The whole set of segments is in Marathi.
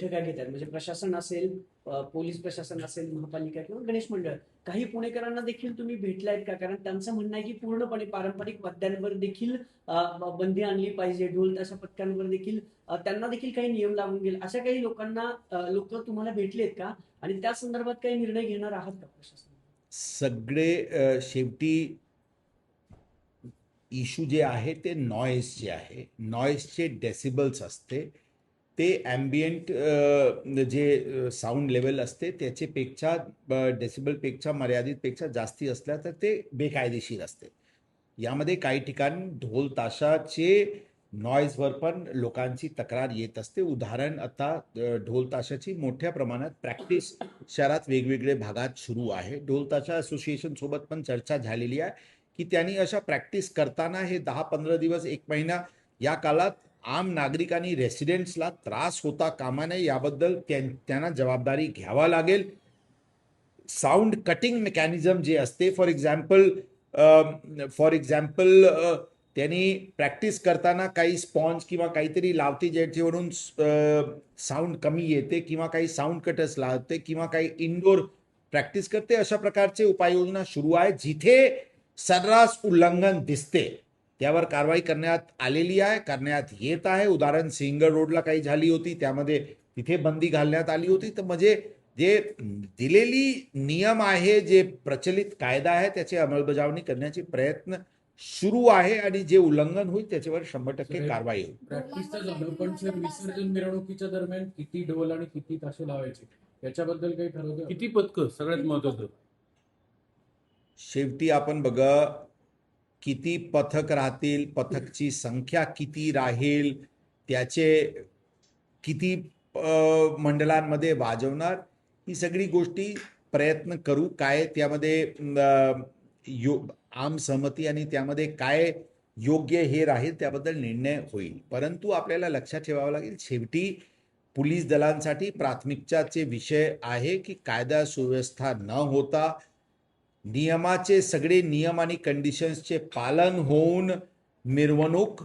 बैठका घेतात म्हणजे प्रशासन असेल, पोलीस प्रशासन असेल, महापालिका किंवा गणेश मंडळ. काही पुणेकरांना देखील तुम्ही भेटलायत का? कारण त्यांचं म्हणणं आहे की पूर्णपणे पारंपरिक वाद्यांवर देखील बंदी आणली पाहिजे, ढोल ताशा पथकांवर देखील त्यांना देखील काही नियम लागून गेले. अशा काही लोकांना लोक तुम्हाला भेटलेत का? आणि त्या संदर्भात काही निर्णय घेणार आहात का प्रशासन? सगळे शेवटी इशू जे आहे ते नॉईजचे आहे. नॉईजचे डेसिबल्स असते ते ॲम्बियंट जे साऊंड लेवल असते त्याच्यापेक्षा डेसिबलपेक्षा मर्यादितपेक्षा जास्ती असल्या तर ते बेकायदेशीर असते. यामध्ये काही ठिकाणी ढोल ताशाचे नॉईजवर पण लोकांची तक्रार येत असते. उदाहरण आता ढोल ताशाची मोठ्या प्रमाणात प्रॅक्टिस शहरात वेगवेगळे भागात सुरू आहे. ढोल ताशा असोसिएशनसोबत पण चर्चा झालेली आहे की त्यांनी अशा प्रॅक्टिस करताना हे 10-15 दिवस 1 महिना या काळात आम नागरिकांनी रेसिडेंट्सला त्रास होता कामा नये याबद्दल त्यांना जबाबदारी घ्यावा लागेल. साऊंड कटिंग मेकॅनिझम जे असते फॉर एक्झाम्पल त्यांनी प्रॅक्टिस करताना काही स्पॉन्ज किंवा काहीतरी लावते ज्याच्यावरून साऊंड कमी येते किंवा काही साऊंड कटर्स लावते किंवा काही इनडोर प्रॅक्टिस करते. अशा प्रकारचे उपाययोजना सुरू आहे. जिथे सर्रास उल्लंघन दिसते त्यावर कारवाई करण्यात आलेली आहे, करण्यात येत आहे. उदाहरण सिंगर रोडला काही झाली होती, त्यामध्ये तिथे बंदी घालण्यात आली होती. तर म्हणजे जे दिलेली नियम आहे, जे प्रचलित कायदा आहे त्याची अंमलबजावणी करण्याचे प्रयत्न सुरू आहे आणि जे उल्लंघन होईल त्याच्यावर 100% कारवाई होईल. प्रॅक्टिसचं झालं, पण सर विसर्जन मिरवणुकीच्या दरम्यान किती ढोल आणि किती ताशे लावायचे याच्याबद्दल काही ठरवलं? किती पथकं सगळ्यात महत्वाचं? शेवटी आपण बघा किती पथक राहतील, पथकची संख्या किती राहील, त्याचे किती मंडळांमध्ये वाजवणार, ही सगळी गोष्टी प्रयत्न करू. काय त्यामध्ये आम सहमती आणि त्यामध्ये काय योग्य हे राहील त्याबद्दल निर्णय होईल. परंतु आपल्याला लक्षात ठेवावं लागेल शेवटी पोलीस दलांसाठी प्राथमिकताचे विषय आहे की कायदा सुव्यवस्था न होता नियमाचे सगळे नियम आणि कंडिशन्सचे पालन होऊन मिरवणूक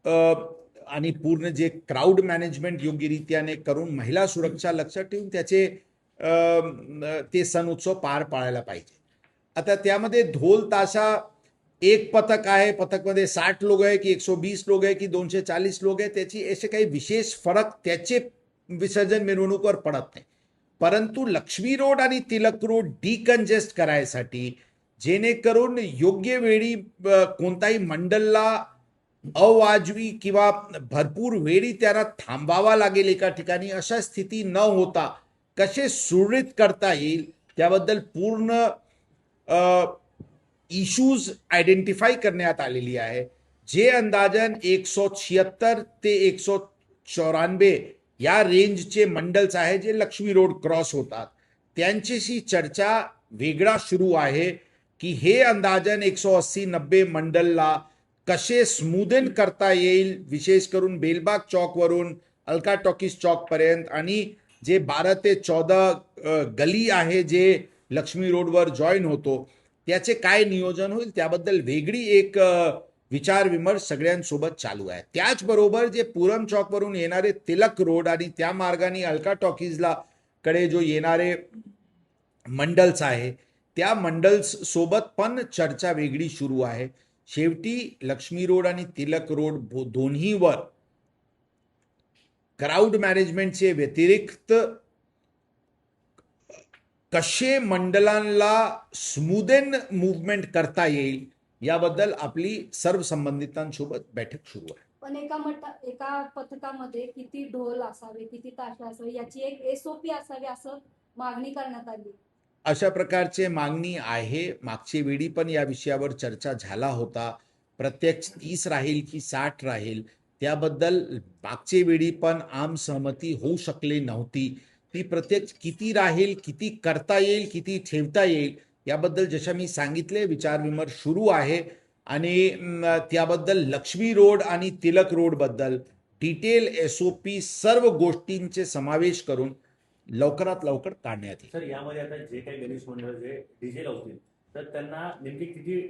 आणि पूर्ण जे क्राऊड मॅनेजमेंट योग्यरित्याने करून महिला सुरक्षा लक्षात ठेवून ते सण उत्सव पार पाडायला पाहिजे. आता त्यामध्ये ढोल ताशा एक पथक आहे, पथकमध्ये 60 लोक आहे की 120 लोक आहे की 240 लोक आहे, त्याची असे काही विशेष फरक त्याचे विसर्जन मिरवणुकीवर पडत नाही. परंतु लक्ष्मी रोड आणि तिलक रोड डिकंजेस्ट करायसाठी जेणेकरून योग्य वेळी कोणताही मंडळला अवाजवी किंवा भरपूर वेळी त्यांना थांबावा लागेल एका ठिकाणी, अशा स्थिती न होता कसे सुरळीत करता येईल त्याबद्दल पूर्ण इश्यूज आयडेंटिफाय करण्यात आलेली आहे. जे अंदाजन 176 ते 194 या रेंजचे मंडल्स आहे जे लक्ष्मी रोड क्रॉस होतात, त्यांच्याशी चर्चा वेगळा सुरू आहे की हे अंदाजन 180-90 मंडलला कसे स्मूदन करता येईल, विशेष करून बेलबाग चौकवरून अलका टॉकीज चौक पर्यंत आणि जे 12 ते 14 गली आहे जे लक्ष्मी रोडवर जॉईन होतो त्याचे काय नियोजन होईल त्याबद्दल वेगळी एक विचार विमर्श सगळ्यांसोबत चालू आहे. त्याचबरोबर जे पूरम चौकवरून येणारे तिलक रोड आणि त्या मार्गाने अलका टॉकीजला कडे जो येणारे मंडल्स आहे त्या मंडल्स सोबत पण चर्चा वेगळी सुरू आहे. शेवटी लक्ष्मी रोड आणि तिलक रोड दोन्हीवर क्राऊड मॅनेजमेंटचे व्यतिरिक्त कसे मंडळांना स्मूदन मूवमेंट करता येईल याबद्दल आपली सर्व संबंधितांसोबत बैठक सुरू आहे. पण एका पथकामध्ये किती ढोल असावे, किती ताशे असावे याची एक SOP असावी असं मागणी करण्यात आली. अशा प्रकारचे मागणी आहे. मागच्या वेळी पण या विषयावर चर्चा झाला होता. प्रत्यक्ष 30 राहील की 60 राहील त्याबद्दल मागच्या वेळी पण आम सहमती होऊ शकली नव्हती. ती प्रत्यक्ष किती राहील, किती करता येईल, किती ठेवता येईल याबद्दल जशा मी सांगितले विचारविमर्श सुरू आहे आणि त्याबद्दल लक्ष्मी रोड आणि तिलक रोड बद्दल डिटेल SOP सर्व गोष्टींचे समावेश करून लवकरात लवकर काढण्यात येईल. सर, यामध्ये आता जे काही गणेश मंडळ जे डीजे लावतील तर त्यांना नेमकी किती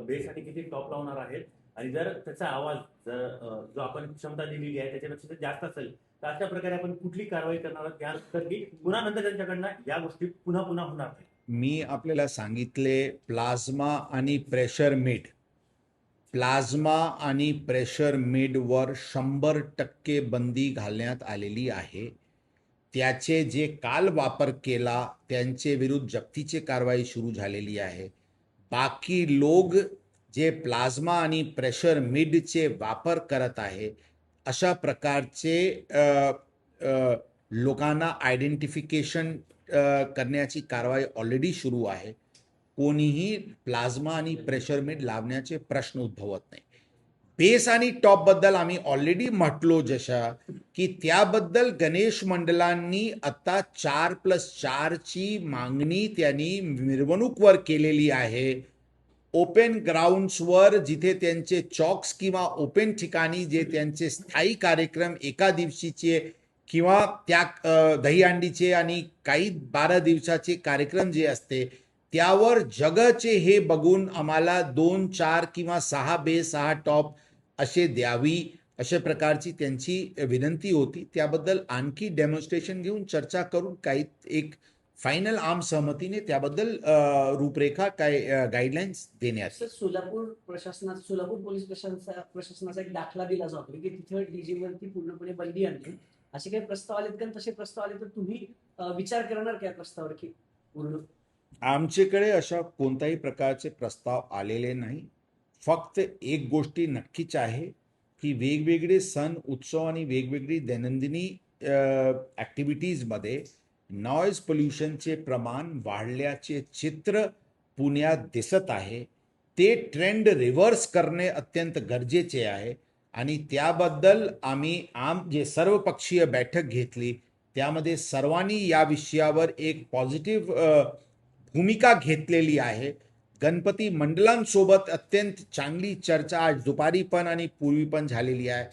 बेस आणि किती टॉप लावणार आहेत, आणि जर त्याचा आवाज जर जो आपण क्षमता दिलेली आहे त्याच्यापेक्षा जर जास्त असेल तर अशा प्रकारे आपण कुठली कारवाई करणार आहोत यानंतर की पुन्हा नंतर त्यांच्याकडनं या गोष्टी पुन्हा पुन्हा होणार नाही. मी आपल्याला सांगितले प्लाझ्मा आणि प्रेशर मीडवर 100% बंदी घालण्यात आलेली आहे. त्याचे जे काल वापर केला त्यांचे विरुद्ध जप्तीची कारवाई सुरू झालेली आहे. बाकी लोक जे प्लाझ्मा आणि प्रेशर मीडचे वापर करत आहे अशा प्रकारचे लोकांना आयडेंटिफिकेशन करण्याची कारवाई ऑलरेडी सुरू आहे. कोणीही प्लाझ्मा आणि प्रेशर मीड लावण्याचे प्रश्न उद्भवत नाही. बेस आणि टॉप बद्दल आम्ही ऑलरेडी म्हटलो जशा की त्याबद्दल गणेश मंडळांनी आता 4+4 ची मागणी त्यांनी मिरवणूकवर केलेली आहे. ओपन ग्राउंड्सवर जिथे त्यांचे चॉक्स किंवा ओपन ठिकाणी जे त्यांचे स्थायी कार्यक्रम एका दिवशीचे किंवा त्या दहीहंडीचे आणि काही 12 दिवसाचे कार्यक्रम जे असते त्यावर जगाचे हे बघून आम्हाला 2, 4 किंवा 6 बेस 6 टॉप असे द्यावी अशा प्रकारची त्यांची विनंती होती. त्याबद्दल आणखी डेमॉन्स्ट्रेशन घेऊन चर्चा करून काही एक फायनल आम सहमतीने त्याबद्दल रूपरेखा काय गाईडलाईन्स देण्यात सर, सोलापूर पोलीस प्रशासनाचा एक दाखला दिला जातो की तिथं डीजेवरती पूर्णपणे बंदी आणली. असे काही प्रस्ताव आलेत का? तसे प्रस्ताव आले तर तुम्ही विचार करणार काय प्रस्तावावर की पूर्ण? आमच्याकडे अशा कोणत्याही प्रकारचे प्रस्ताव आलेले नाही. फक्त एक गोष्टी नक्कीच आहे की वेगवेगळे सण उत्सव आणि वेगवेगळी दैनंदिनी ॲक्टिव्हिटीजमध्ये नॉईज पोल्युशनचे प्रमाण वाढल्याचे चित्र पुण्यात दिसत आहे. ते ट्रेंड रिव्हर्स करणे अत्यंत गरजेचे आहे आणि त्याबद्दल आम्ही जे सर्वपक्षीय बैठक घेतली त्यामध्ये सर्वांनी या विषयावर एक पॉझिटिव्ह भूमिका घेतलेली आहे. गणपती मंडळांसोबत अत्यंत चांगली चर्चा आज दुपारी पण आणि पूर्वी पण झालेली आहे.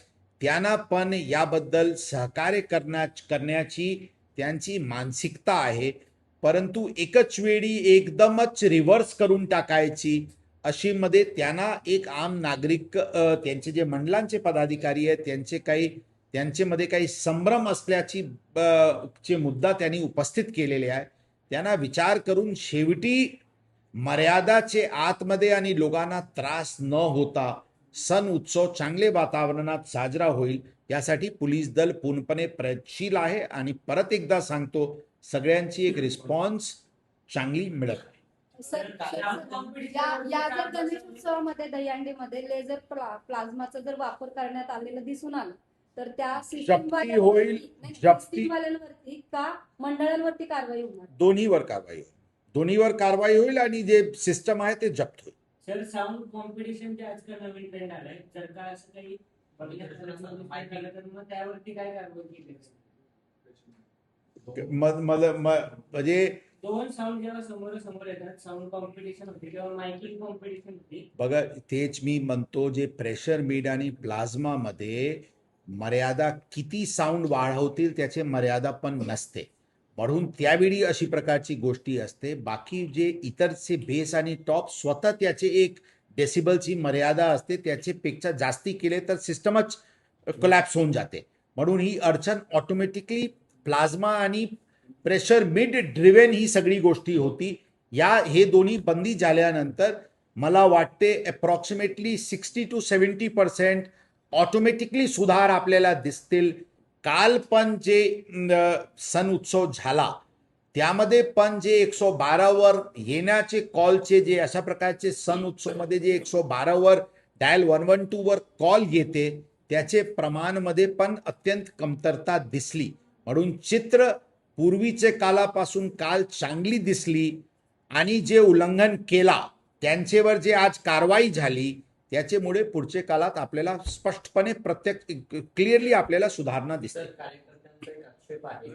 त्यांना पण याबद्दल सहकार्य करण्याची त्यांची मानसिकता आहे. परंतु एकच वेळी एकदमच रिव्हर्स करून टाकायची अशी मध्ये त्यांना एक आम नागरिक त्यांचे जे मंडळांचे पदाधिकारी आहेत त्यांच्यामध्ये काही संभ्रम असल्याची चे मुद्दा त्यांनी उपस्थित केलेले आहे. त्यांना विचार करून शेवटी मर्यादाचे आतमध्ये आणि लोकांना त्रास न होता सण उत्सव चांगले वातावरणात साजरा होईल यासाठी पोलीस दल पूर्णपणे प्रयत्नशील आहे. आणि परत एकदा सांगतो सगळ्यांची एक रिस्पॉन्स चांगली मिळत आहे. सर, या जर गणेश उत्सवामध्ये दहीहंडीमध्ये लेझर प्लाझ्माचा जर वापर करण्यात आलेला दिसून आला तर त्या जप्ती होईल. सिस्टीमवाल्यांवरती का मंडळांवरती कारवाई होणार? दोन्हीवर कारवाई होईल आणि जे सिस्टम आहे ते जप्त होईल. सर, साऊंड कॉम्पिटिशन जे आजकाल नवीन ट्रेंड आलाय, जर का असं काही बघितलं तर मग त्यावरती काय कारवाई केली? म्हणजे दोन साऊंड जेव्हा समोर येतात, साऊंड कॉम्पिटिशन होती किंवा मायकिंग कॉम्पिटिशन होती. बघा तेच मी म्हणतो जे प्रेशर मीड आणि प्लाझ्मा मध्ये मर्यादा किती साऊंड वाढवतील त्याचे मर्यादा पण नसते. म्हणून त्यावेळी अशी प्रकारची गोष्टी असते. बाकी जे इतरचे बेस आणि टॉप स्वतः त्याचे एक डेसिबलची मर्यादा असते. त्याच्यापेक्षा जास्ती केले तर सिस्टमच कोलॅप्स होऊन जाते. म्हणून ही अडचण ऑटोमॅटिकली प्लाझ्मा आणि प्रेशर मिड ड्रिव्हन ही सगळी गोष्टी होती. हे दोन्ही बंदी झाल्यानंतर मला वाटते अप्रॉक्सिमेटली 60 to 70% ऑटोमॅटिकली सुधार आपल्याला दिसतील. काल पण जे सण उत्सव झाला त्यामध्ये पण जे 112 वर येण्याचे कॉलचे जे अशा प्रकारचे सण उत्सव मध्ये जे 112 वर डायल 112 वर कॉल येते त्याचे प्रमाणमध्ये पण अत्यंत कमतरता दिसली. म्हणून चित्र पूर्वीचे कालापासून काल चांगली दिसली आणि जे उल्लंघन केला त्यांच्यावर जे आज कारवाई झाली त्याच्यामुळे पुढच्या काळात आपल्याला स्पष्टपणे क्लिअरली आपल्याला सुधारणा दिसते. कार्यकर्त्यांचा एक आक्षेप आहे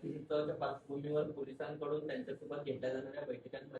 की पार्श्वभूमीवर पोलिसांकडून त्यांच्यासोबत घेतल्या जाणाऱ्या बैठकांमध्ये